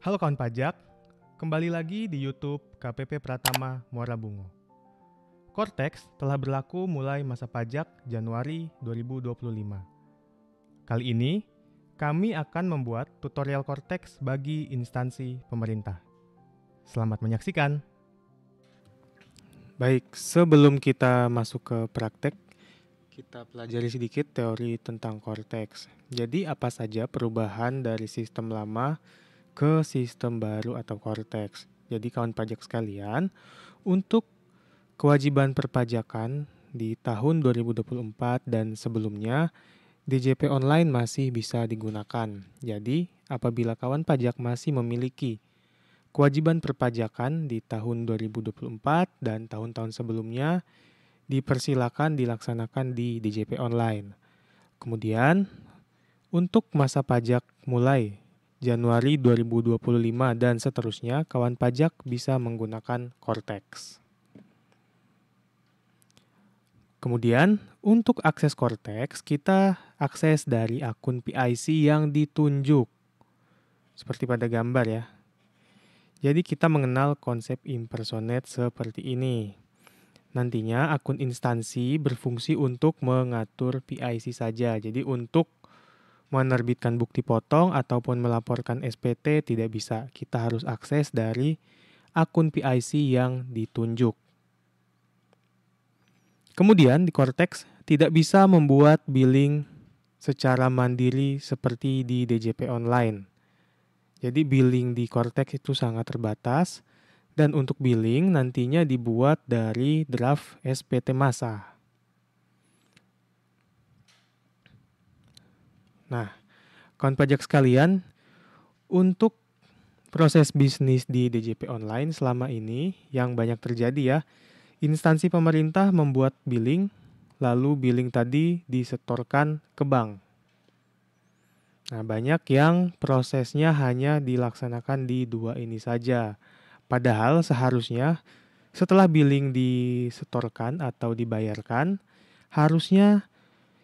Halo kawan pajak, kembali lagi di YouTube KPP Pratama Muara Bungo. Cortex telah berlaku mulai masa pajak Januari 2025. Kali ini, kami akan membuat tutorial Cortex bagi instansi pemerintah. Selamat menyaksikan. Baik, sebelum kita masuk ke praktek, kita pelajari sedikit teori tentang Cortex. Jadi apa saja perubahan dari sistem lama ke sistem baru atau Cortex. Jadi kawan pajak sekalian, untuk kewajiban perpajakan di tahun 2024 dan sebelumnya, DJP online masih bisa digunakan. Jadi, apabila kawan pajak masih memiliki kewajiban perpajakan di tahun 2024 dan tahun-tahun sebelumnya, dipersilakan dilaksanakan di DJP online. Kemudian, untuk masa pajak mulai Januari 2025 dan seterusnya, kawan pajak bisa menggunakan Cortex. Kemudian, untuk akses Cortex, kita akses dari akun PIC yang ditunjuk. Seperti pada gambar ya. Jadi kita mengenal konsep impersonate seperti ini. Nantinya akun instansi berfungsi untuk mengatur PIC saja. Jadi untuk menerbitkan bukti potong ataupun melaporkan SPT tidak bisa. Kita harus akses dari akun PIC yang ditunjuk. Kemudian di Cortex tidak bisa membuat billing secara mandiri seperti di DJP online. Jadi billing di Cortex itu sangat terbatas dan untuk billing nantinya dibuat dari draft SPT massa. Nah, kawan pajak sekalian, untuk proses bisnis di DJP online selama ini yang banyak terjadi ya, instansi pemerintah membuat billing, lalu billing tadi disetorkan ke bank. Nah, banyak yang prosesnya hanya dilaksanakan di dua ini saja. Padahal seharusnya setelah billing disetorkan atau dibayarkan, harusnya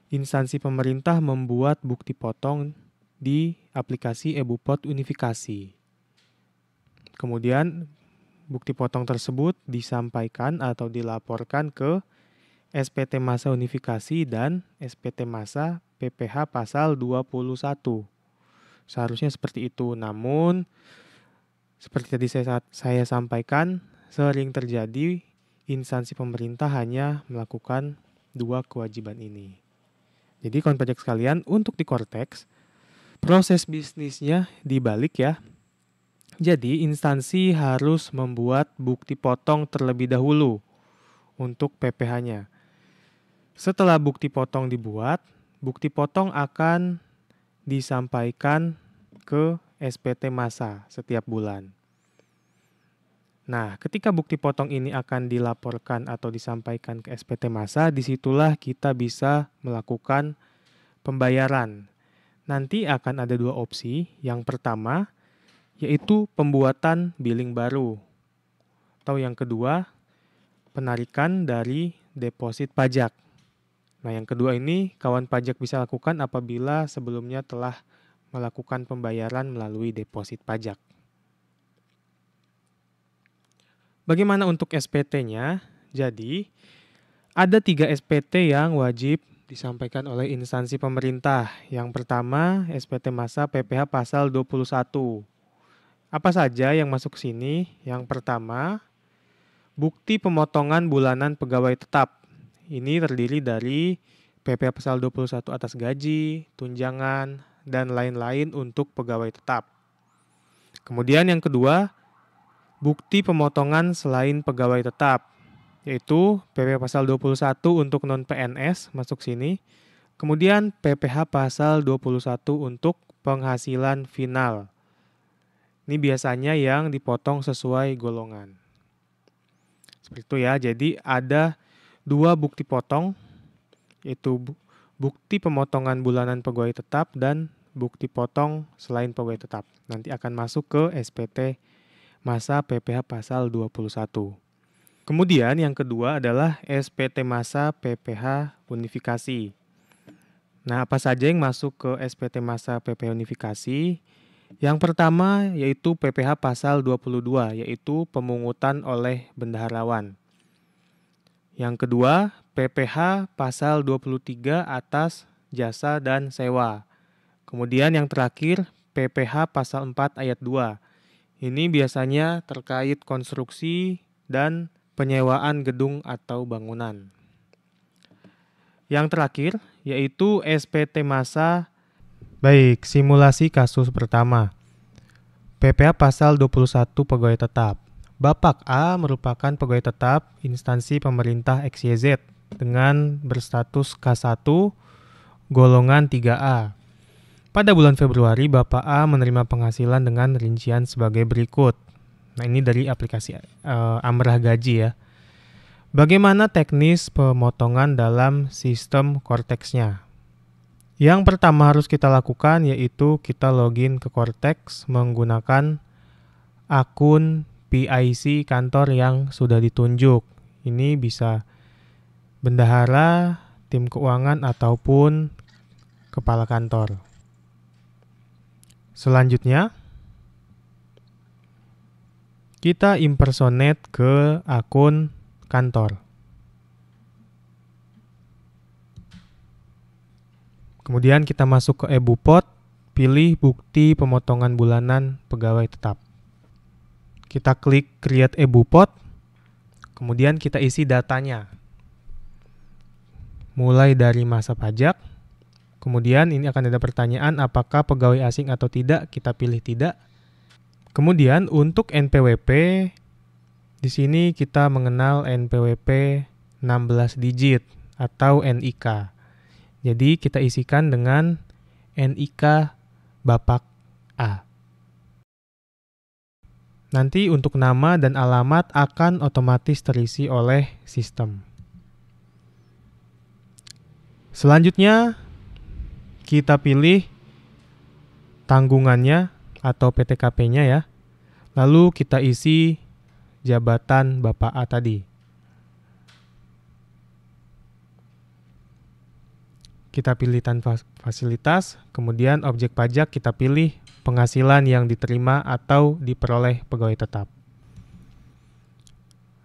instansi pemerintah membuat bukti potong di aplikasi eBupot Unifikasi. Kemudian bukti potong tersebut disampaikan atau dilaporkan ke SPT Massa Unifikasi dan SPT Massa PPH pasal 21. Seharusnya seperti itu. Namun seperti tadi saya sampaikan, sering terjadi instansi pemerintah hanya melakukan dua kewajiban ini. Jadi kawan pajak sekalian, untuk di Cortex, proses bisnisnya dibalik ya. Jadi instansi harus membuat bukti potong terlebih dahulu untuk PPH-nya. Setelah bukti potong dibuat, bukti potong akan disampaikan ke SPT massa setiap bulan. Nah, ketika bukti potong ini akan dilaporkan atau disampaikan ke SPT massa, disitulah kita bisa melakukan pembayaran. Nanti akan ada dua opsi. Yang pertama, yaitu pembuatan billing baru. Atau yang kedua, penarikan dari deposit pajak. Nah, yang kedua ini kawan pajak bisa lakukan apabila sebelumnya telah melakukan pembayaran melalui deposit pajak. Bagaimana untuk SPT-nya? Jadi, ada 3 SPT yang wajib disampaikan oleh instansi pemerintah. Yang pertama, SPT massa PPH pasal 21. Apa saja yang masuk ke sini? Yang pertama, bukti pemotongan bulanan pegawai tetap. Ini terdiri dari PPh pasal 21 atas gaji, tunjangan, dan lain-lain untuk pegawai tetap. Kemudian yang kedua, bukti pemotongan selain pegawai tetap, yaitu PPh pasal 21 untuk non-PNS masuk sini. Kemudian PPh pasal 21 untuk penghasilan final. Ini biasanya yang dipotong sesuai golongan. Seperti itu ya, jadi ada dua bukti potong, yaitu bukti pemotongan bulanan pegawai tetap dan bukti potong selain pegawai tetap. Nanti akan masuk ke SPT massa PPh pasal 21. Kemudian yang kedua adalah SPT massa PPh Unifikasi. Nah, apa saja yang masuk ke SPT massa PPh Unifikasi? Yang pertama yaitu PPh pasal 22, yaitu pemungutan oleh bendaharawan. Yang kedua, PPh pasal 23 atas jasa dan sewa. Kemudian yang terakhir, PPh pasal 4 ayat 2. Ini biasanya terkait konstruksi dan penyewaan gedung atau bangunan. Yang terakhir, yaitu SPT masa. Baik, simulasi kasus pertama. PPh pasal 21 pegawai tetap. Bapak A merupakan pegawai tetap instansi pemerintah XYZ dengan berstatus K1 golongan 3A. Pada bulan Februari, Bapak A menerima penghasilan dengan rincian sebagai berikut. Nah, ini dari aplikasi Amrah Gaji ya. Bagaimana teknis pemotongan dalam sistem Cortex-nya? Yang pertama harus kita lakukan yaitu kita login ke Cortex menggunakan akun PIC kantor yang sudah ditunjuk. Ini bisa bendahara, tim keuangan, ataupun kepala kantor. Selanjutnya, kita impersonate ke akun kantor. Kemudian kita masuk ke eBupot, pilih bukti pemotongan bulanan pegawai tetap. Kita klik Create eBupot, kemudian kita isi datanya. Mulai dari masa pajak, kemudian ini akan ada pertanyaan apakah pegawai asing atau tidak, kita pilih tidak. Kemudian untuk NPWP, di sini kita mengenal NPWP 16 digit atau NIK. Jadi kita isikan dengan NIK Bapak A. Nanti untuk nama dan alamat akan otomatis terisi oleh sistem. Selanjutnya kita pilih tanggungannya atau PTKP-nya ya. Lalu kita isi jabatan Bapak A tadi. Kita pilih tanpa fasilitas, kemudian objek pajak kita pilih penghasilan yang diterima atau diperoleh pegawai tetap.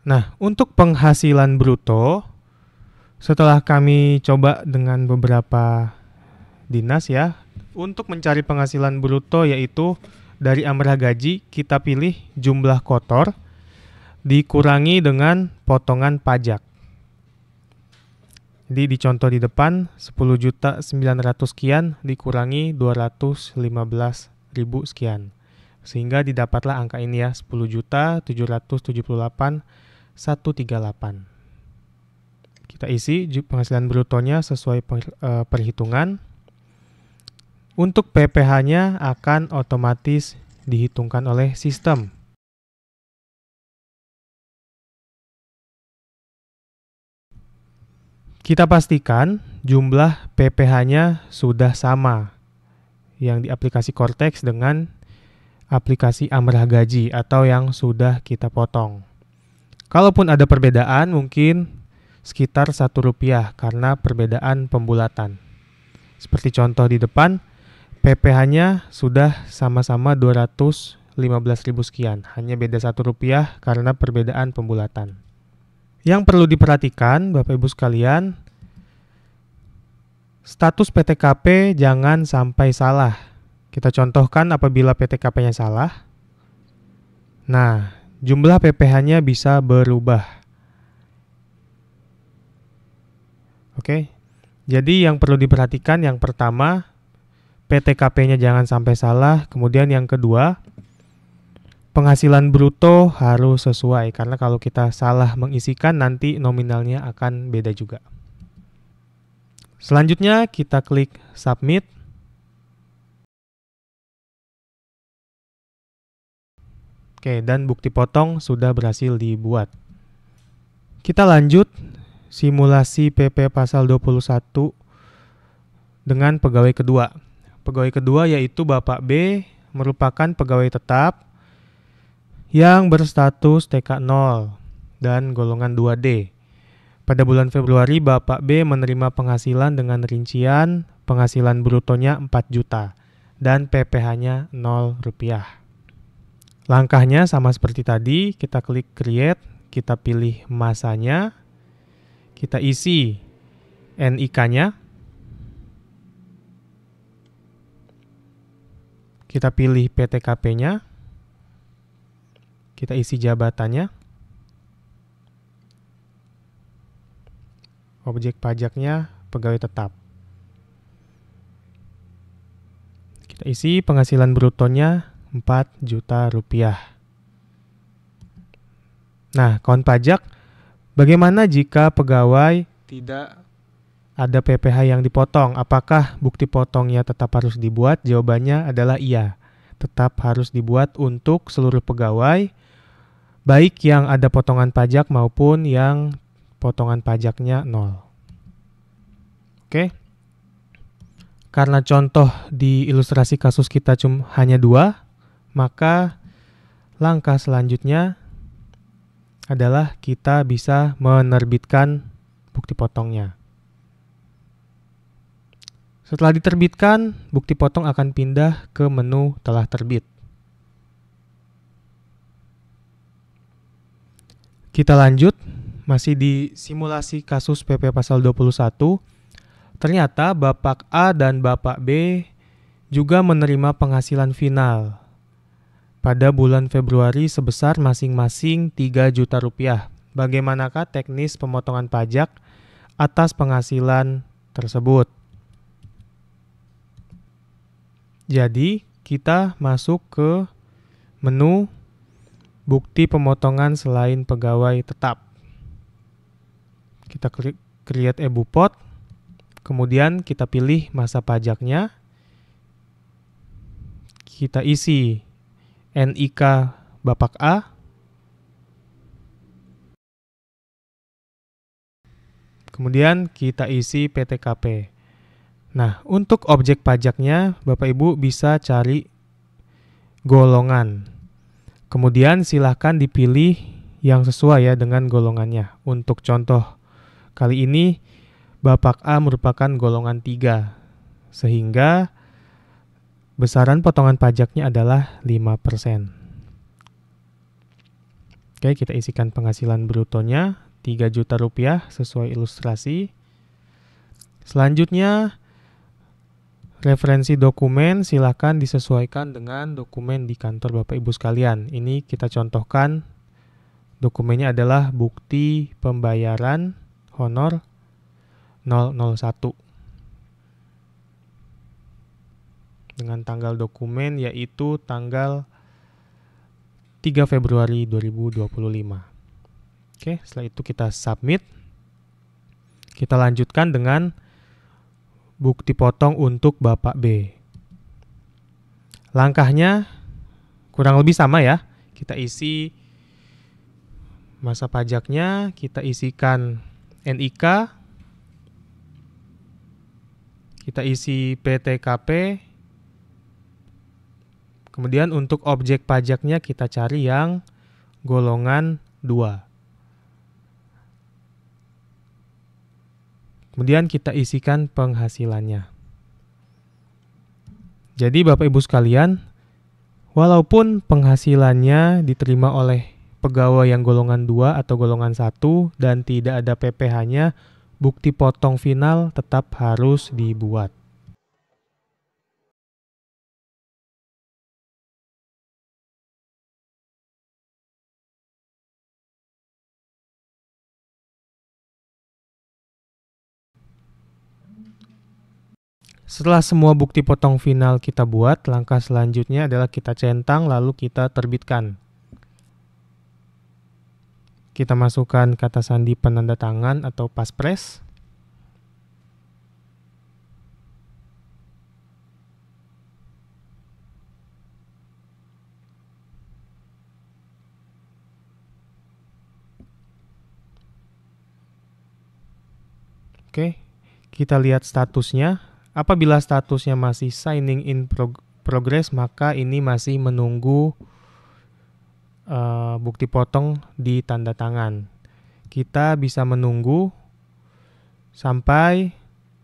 Nah, untuk penghasilan bruto, setelah kami coba dengan beberapa dinas ya, untuk mencari penghasilan bruto yaitu dari Amrah Gaji, kita pilih jumlah kotor dikurangi dengan potongan pajak. Jadi di contoh di depan 10.900.000 sekian dikurangi 215.000 sekian. Sehingga didapatlah angka ini ya, 10.778.138. Kita isi penghasilan brutonya sesuai perhitungan. Untuk PPh-nya akan otomatis dihitungkan oleh sistem. Kita pastikan jumlah PPh-nya sudah sama yang di aplikasi Cortex dengan aplikasi Amrah Gaji atau yang sudah kita potong. Kalaupun ada perbedaan mungkin sekitar Rp1 karena perbedaan pembulatan. Seperti contoh di depan, PPh-nya sudah sama-sama 215.000 sekian, hanya beda Rp1 karena perbedaan pembulatan. Yang perlu diperhatikan, Bapak Ibu sekalian, status PTKP jangan sampai salah. Kita contohkan apabila PTKP-nya salah. Nah, jumlah PPh-nya bisa berubah. Oke. Jadi yang perlu diperhatikan yang pertama, PTKP-nya jangan sampai salah. Kemudian yang kedua, penghasilan bruto harus sesuai, karena kalau kita salah mengisikan nanti nominalnya akan beda juga. Selanjutnya kita klik submit. Oke, dan bukti potong sudah berhasil dibuat. Kita lanjut simulasi PP pasal 21 dengan pegawai kedua. Pegawai kedua yaitu Bapak B merupakan pegawai tetap yang berstatus TK0 dan golongan 2D. Pada bulan Februari, Bapak B menerima penghasilan dengan rincian penghasilan brutonya 4 juta dan PPh-nya Rp0. Langkahnya sama seperti tadi, kita klik create, kita pilih masanya, kita isi NIK-nya, kita pilih PTKP-nya, kita isi jabatannya, objek pajaknya pegawai tetap. Kita isi penghasilan brutonya Rp4 juta. Nah, kawan pajak, bagaimana jika pegawai tidak ada PPh yang dipotong? Apakah bukti potongnya tetap harus dibuat? Jawabannya adalah iya. Tetap harus dibuat untuk seluruh pegawai, baik yang ada potongan pajak maupun yang potongan pajaknya 0. Oke. Karena contoh di ilustrasi kasus kita hanya 2, maka langkah selanjutnya adalah kita bisa menerbitkan bukti potongnya. Setelah diterbitkan, bukti potong akan pindah ke menu telah terbit. Kita lanjut, masih di simulasi kasus PP pasal 21. Ternyata Bapak A dan Bapak B juga menerima penghasilan final pada bulan Februari sebesar masing-masing Rp3 juta. Bagaimanakah teknis pemotongan pajak atas penghasilan tersebut? Jadi, kita masuk ke menu bukti pemotongan selain pegawai tetap. Kita klik create e-bupot, kemudian kita pilih masa pajaknya, kita isi NIK Bapak A, kemudian kita isi PTKP. Nah, untuk objek pajaknya, Bapak Ibu bisa cari golongan. Kemudian silahkan dipilih yang sesuai ya dengan golongannya. Untuk contoh kali ini, Bapak A merupakan golongan 3, sehingga besaran potongan pajaknya adalah 5%. Oke, kita isikan penghasilan brutonya Rp3 juta sesuai ilustrasi. Selanjutnya, referensi dokumen silakan disesuaikan dengan dokumen di kantor Bapak Ibu sekalian. Ini kita contohkan, dokumennya adalah bukti pembayaran honor 001 dengan tanggal dokumen yaitu tanggal 3 Februari 2025. Oke, setelah itu kita submit. Kita lanjutkan dengan bukti potong untuk Bapak B. Langkahnya kurang lebih sama ya. Kita isi masa pajaknya, kita isikan NIK, kita isi PTKP, kemudian untuk objek pajaknya kita cari yang golongan 2. Kemudian kita isikan penghasilannya. Jadi Bapak Ibu sekalian, walaupun penghasilannya diterima oleh pegawai yang golongan 2 atau golongan 1 dan tidak ada PPh-nya, bukti potong final tetap harus dibuat. Setelah semua bukti potong final kita buat, langkah selanjutnya adalah kita centang lalu kita terbitkan. Kita masukkan kata sandi penanda tangan atau paspres. Oke, kita lihat statusnya. Apabila statusnya masih signing in progress, maka ini masih menunggu bukti potong di tanda tangan. Kita bisa menunggu sampai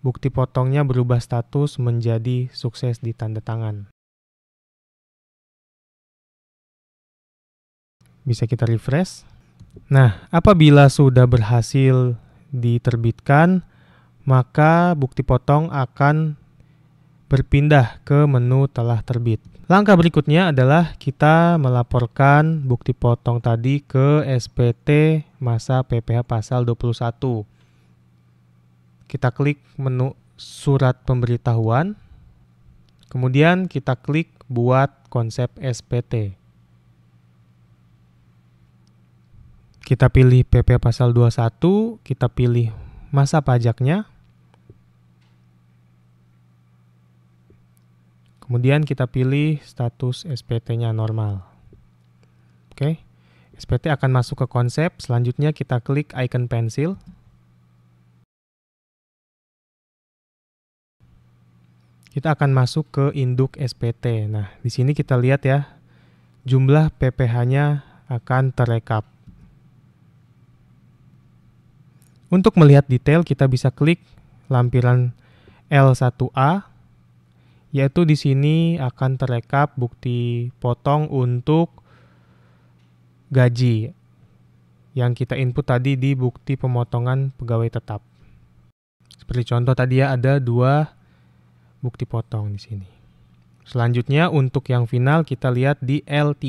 bukti potongnya berubah status menjadi sukses ditandatangan. Bisa kita refresh. Nah, apabila sudah berhasil diterbitkan, maka bukti potong akan berpindah ke menu telah terbit. Langkah berikutnya adalah kita melaporkan bukti potong tadi ke SPT masa PPh pasal 21. Kita klik menu surat pemberitahuan, kemudian kita klik buat konsep SPT. Kita pilih PPh pasal 21, kita pilih masa pajaknya. Kemudian kita pilih status SPT-nya normal. Oke. SPT akan masuk ke konsep, selanjutnya kita klik icon pensil. Kita akan masuk ke induk SPT. Nah, di sini kita lihat ya, jumlah PPh-nya akan terekap. Untuk melihat detail, kita bisa klik lampiran L1A, yaitu di sini akan terekap bukti potong untuk gaji yang kita input tadi di bukti pemotongan pegawai tetap. Seperti contoh tadi ya, ada 2 bukti potong di sini. Selanjutnya untuk yang final kita lihat di L3.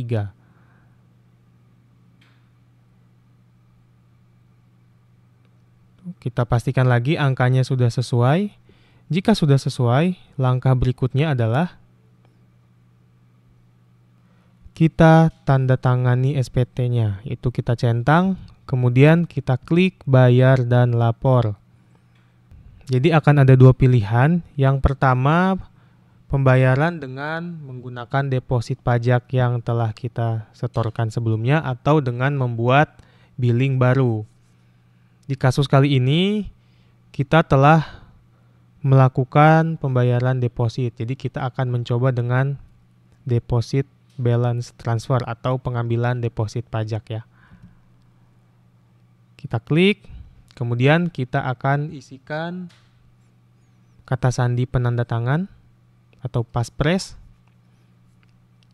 Kita pastikan lagi angkanya sudah sesuai. Jika sudah sesuai, langkah berikutnya adalah kita tanda tangani SPT-nya. Itu kita centang, kemudian kita klik bayar dan lapor. Jadi akan ada 2 pilihan. Yang pertama, pembayaran dengan menggunakan deposit pajak yang telah kita setorkan sebelumnya atau dengan membuat billing baru. Di kasus kali ini, kita telah melakukan pembayaran deposit. Jadi kita akan mencoba dengan deposit balance transfer atau pengambilan deposit pajak ya. Kita klik, kemudian kita akan isikan kata sandi penanda tangan atau passphrase.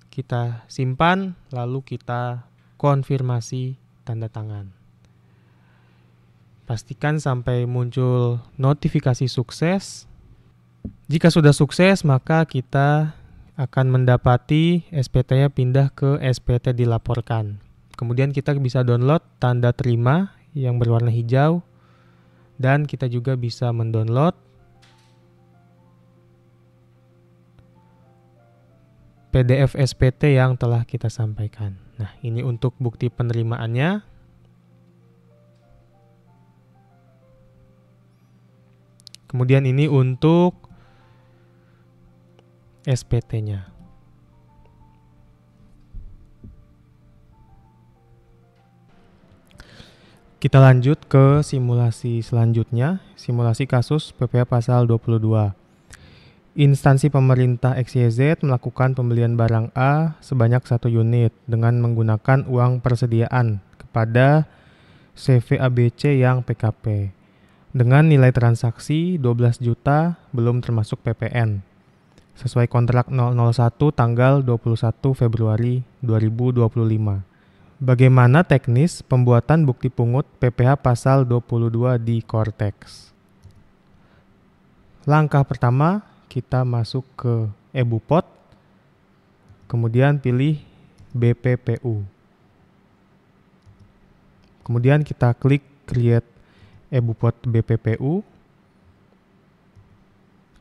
Kita simpan, lalu kita konfirmasi tanda tangan. Pastikan sampai muncul notifikasi sukses. Jika sudah sukses, maka kita akan mendapati SPT-nya pindah ke SPT dilaporkan. Kemudian kita bisa download tanda terima yang berwarna hijau, dan kita juga bisa mendownload PDF SPT yang telah kita sampaikan. Nah, ini untuk bukti penerimaannya. Kemudian ini untuk SPT-nya. Kita lanjut ke simulasi selanjutnya, simulasi kasus PPh pasal 22. Instansi pemerintah XYZ melakukan pembelian barang A sebanyak 1 unit dengan menggunakan uang persediaan kepada CV ABC yang PKP. Dengan nilai transaksi 12 juta belum termasuk PPN. Sesuai kontrak 001 tanggal 21 Februari 2025. Bagaimana teknis pembuatan bukti pungut PPh pasal 22 di Cortex? Langkah pertama, kita masuk ke EBUPOT, kemudian pilih BPPU. Kemudian kita klik Create EBUPOT BPPU.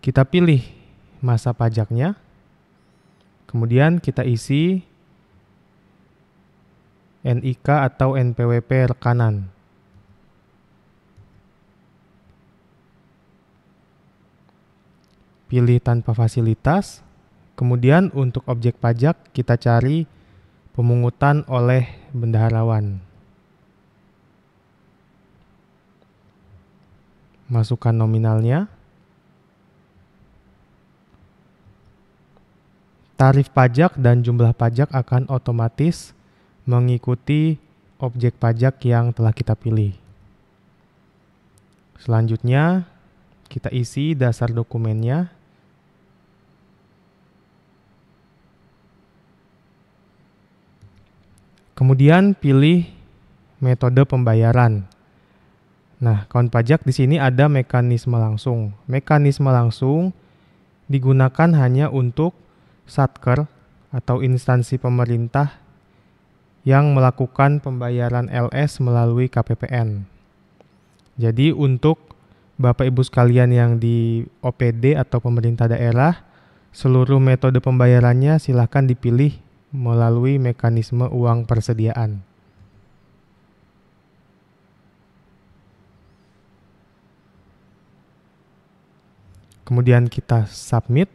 Kita pilih masa pajaknya. Kemudian kita isi NIK atau NPWP rekanan. Pilih tanpa fasilitas. Kemudian untuk objek pajak kita cari pemungutan oleh bendaharawan. Masukkan nominalnya. Tarif pajak dan jumlah pajak akan otomatis mengikuti objek pajak yang telah kita pilih. Selanjutnya, Kita isi dasar dokumennya. Kemudian pilih metode pembayaran. Nah, kawan pajak di sini ada mekanisme langsung. Mekanisme langsung digunakan hanya untuk Satker atau instansi pemerintah yang melakukan pembayaran LS melalui KPPN. Jadi untuk Bapak Ibu sekalian yang di OPD atau pemerintah daerah, seluruh metode pembayarannya silakan dipilih melalui mekanisme uang persediaan. Kemudian kita submit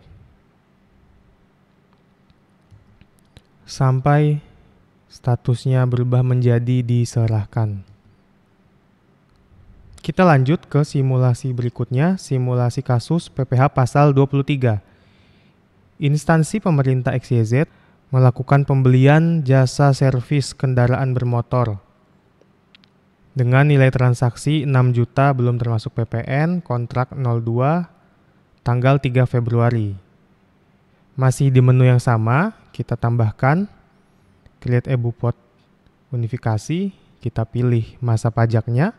sampai statusnya berubah menjadi diserahkan. Kita lanjut ke simulasi berikutnya, simulasi kasus PPh pasal 23. Instansi pemerintah XYZ melakukan pembelian jasa servis kendaraan bermotor dengan nilai transaksi 6 juta belum termasuk PPN, kontrak 02, tanggal 3 Februari. Masih di menu yang sama, kita tambahkan Create EBUPOT unifikasi, kita pilih masa pajaknya,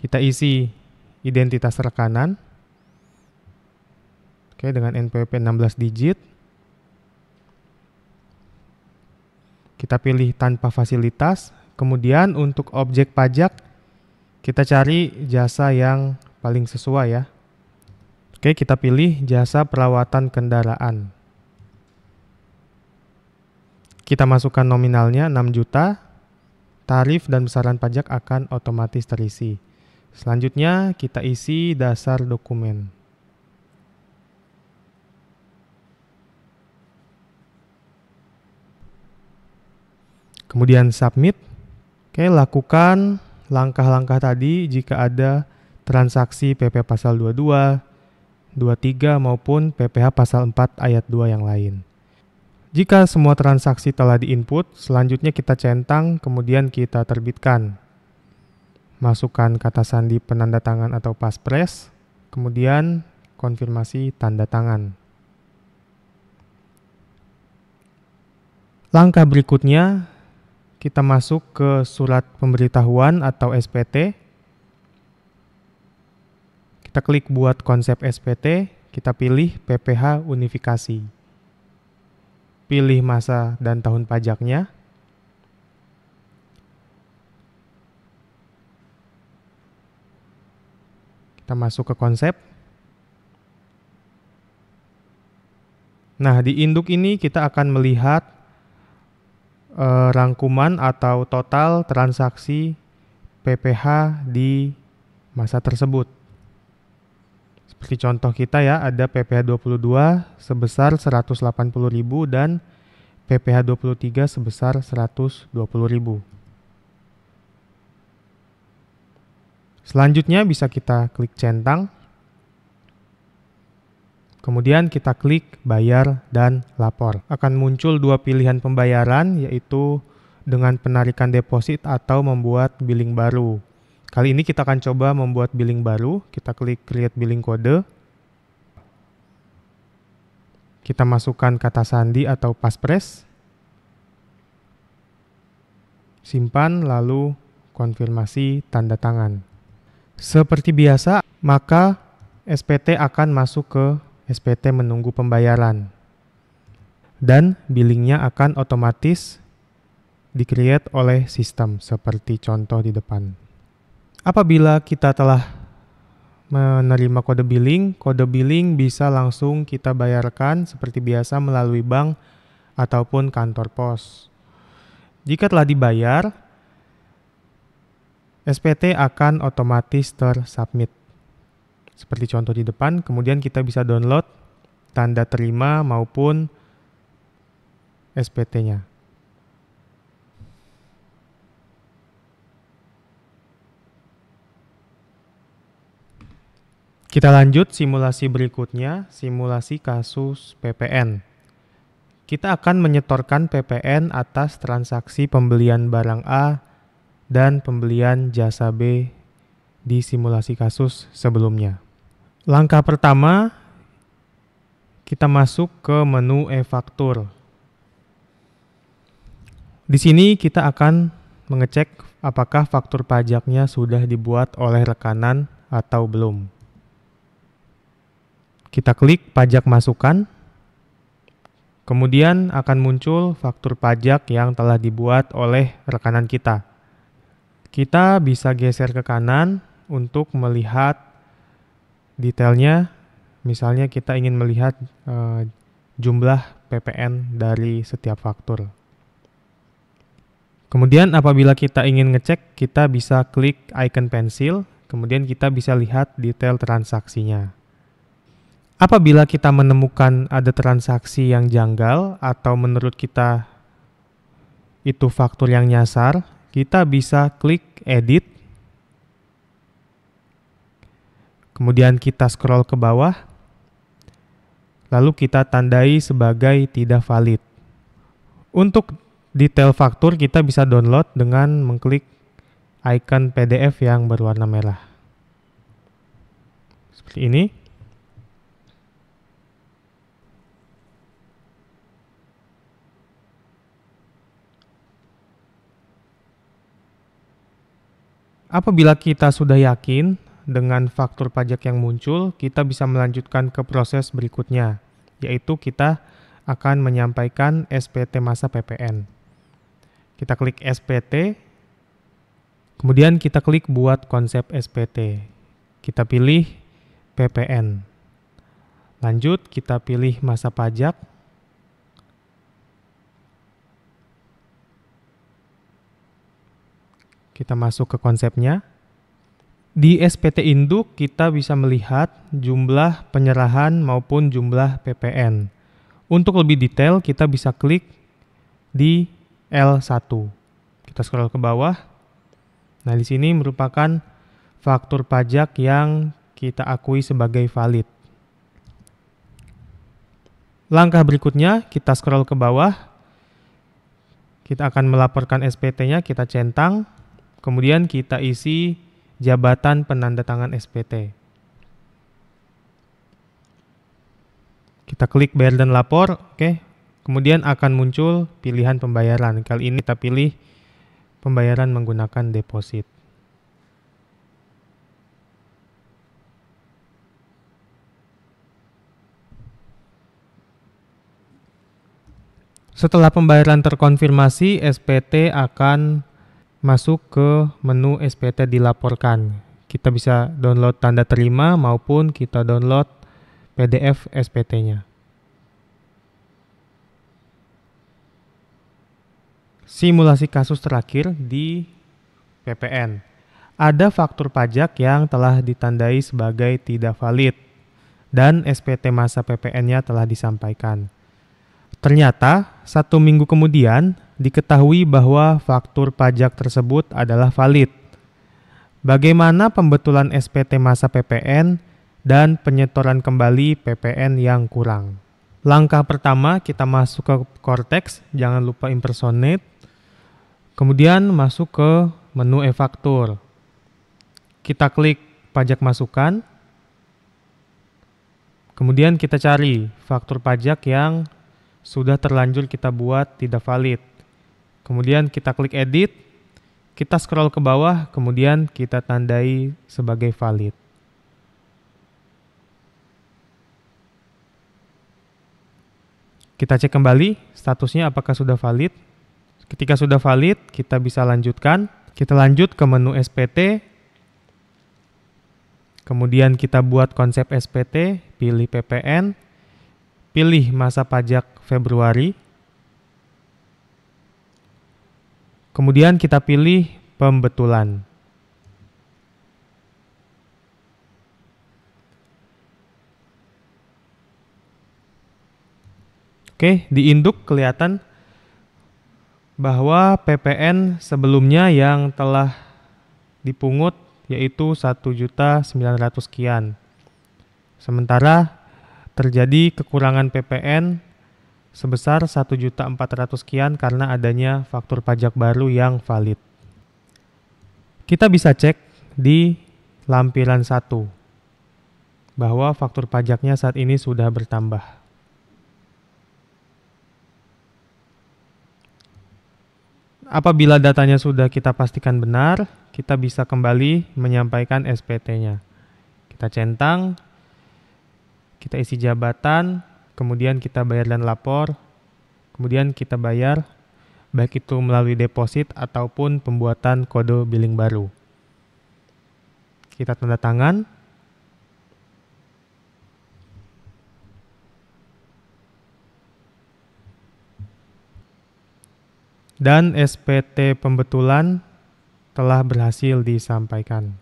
kita isi identitas rekanan, oke, dengan NPWP 16 digit, kita pilih tanpa fasilitas, kemudian untuk objek pajak, kita cari jasa yang paling sesuai ya. Oke, kita pilih jasa perawatan kendaraan. Kita masukkan nominalnya 6 juta, tarif dan besaran pajak akan otomatis terisi. Selanjutnya kita isi dasar dokumen. Kemudian submit. Oke, lakukan langkah-langkah tadi jika ada transaksi PP pasal 22, 23 maupun PPh pasal 4 ayat 2 yang lain. Jika semua transaksi telah diinput, selanjutnya kita centang, kemudian kita terbitkan. Masukkan kata sandi penanda tangan atau paspres, kemudian konfirmasi tanda tangan. Langkah berikutnya, kita masuk ke surat pemberitahuan atau SPT. Kita klik buat konsep SPT, kita pilih PPh unifikasi. Pilih masa dan tahun pajaknya. Kita masuk ke konsep. Nah, di induk ini kita akan melihat rangkuman atau total transaksi PPh di masa tersebut. Seperti contoh kita ya, ada PPh 22 sebesar 180.000 dan PPh 23 sebesar 120.000. Selanjutnya bisa kita klik centang. Kemudian kita klik bayar dan lapor. Akan muncul dua pilihan pembayaran, yaitu dengan penarikan deposit atau membuat billing baru. Kali ini kita akan coba membuat billing baru. Kita klik create billing code. Kita masukkan kata sandi atau paspres. Simpan lalu konfirmasi tanda tangan. Seperti biasa, maka SPT akan masuk ke SPT menunggu pembayaran. Dan billingnya akan otomatis di-create oleh sistem seperti contoh di depan. Apabila kita telah menerima kode billing bisa langsung kita bayarkan seperti biasa melalui bank ataupun kantor pos. Jika telah dibayar, SPT akan otomatis tersubmit. Seperti contoh di depan, kemudian kita bisa download tanda terima maupun SPT-nya. Kita lanjut simulasi berikutnya, simulasi kasus PPN. Kita akan menyetorkan PPN atas transaksi pembelian barang A dan pembelian jasa B di simulasi kasus sebelumnya. Langkah pertama, kita masuk ke menu e-faktur. Di sini kita akan mengecek apakah faktur pajaknya sudah dibuat oleh rekanan atau belum. Kita klik pajak masukan, kemudian akan muncul faktur pajak yang telah dibuat oleh rekanan kita. Kita bisa geser ke kanan untuk melihat detailnya. Misalnya kita ingin melihat jumlah PPN dari setiap faktur. Kemudian apabila kita ingin ngecek, kita bisa klik icon pensil, kemudian kita bisa lihat detail transaksinya. Apabila kita menemukan ada transaksi yang janggal atau menurut kita itu faktur yang nyasar, kita bisa klik edit. Kemudian kita scroll ke bawah, lalu kita tandai sebagai tidak valid. Untuk detail faktur kita bisa download dengan mengklik icon PDF yang berwarna merah. Seperti ini. Apabila kita sudah yakin dengan faktur pajak yang muncul, kita bisa melanjutkan ke proses berikutnya, yaitu kita akan menyampaikan SPT masa PPN. Kita klik SPT, kemudian kita klik buat konsep SPT. Kita pilih PPN. Lanjut, kita pilih masa pajak. Kita masuk ke konsepnya. Di SPT induk kita bisa melihat jumlah penyerahan maupun jumlah PPN. Untuk lebih detail kita bisa klik di L1. Kita scroll ke bawah. Nah, di sini merupakan faktur pajak yang kita akui sebagai valid. Langkah berikutnya kita scroll ke bawah. Kita akan melaporkan SPT-nya, kita centang. Kemudian kita isi jabatan penandatangan SPT. Kita klik bayar dan lapor, oke. Kemudian akan muncul pilihan pembayaran. Kali ini kita pilih pembayaran menggunakan deposit. Setelah pembayaran terkonfirmasi, SPT akan masuk ke menu SPT dilaporkan. Kita bisa download tanda terima maupun kita download PDF SPT-nya. Simulasi kasus terakhir di PPN. Ada faktur pajak yang telah ditandai sebagai tidak valid dan SPT masa PPN-nya telah disampaikan. Ternyata, 1 minggu kemudian diketahui bahwa faktur pajak tersebut adalah valid. Bagaimana pembetulan SPT masa PPN dan penyetoran kembali PPN yang kurang? Langkah pertama, kita masuk ke Cortex, jangan lupa impersonate. Kemudian masuk ke menu e-faktur. Kita klik pajak masukan. Kemudian kita cari faktur pajak yang sudah terlanjur kita buat tidak valid. Kemudian kita klik edit, kita scroll ke bawah, kemudian kita tandai sebagai valid. Kita cek kembali statusnya apakah sudah valid. Ketika sudah valid, kita bisa lanjutkan. Kita lanjut ke menu SPT. Kemudian kita buat konsep SPT, pilih PPN, pilih masa pajak Februari. Kemudian kita pilih pembetulan. Oke, di induk kelihatan bahwa PPN sebelumnya yang telah dipungut yaitu 1.900.000 sekian. Sementara terjadi kekurangan PPN sebesar 1.400.000 sekian karena adanya faktur pajak baru yang valid. Kita bisa cek di lampiran 1 bahwa faktur pajaknya saat ini sudah bertambah. Apabila datanya sudah kita pastikan benar, kita bisa kembali menyampaikan SPT-nya. Kita centang, kita isi jabatan, kemudian kita bayar dan lapor, kemudian kita bayar, baik itu melalui deposit ataupun pembuatan kode billing baru. Kita tanda tangan. Dan SPT pembetulan telah berhasil disampaikan.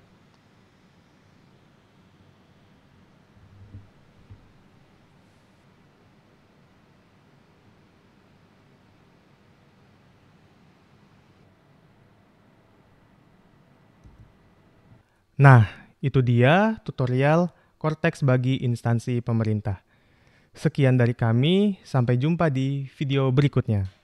Nah, itu dia tutorial Cortex bagi instansi pemerintah. Sekian dari kami, sampai jumpa di video berikutnya.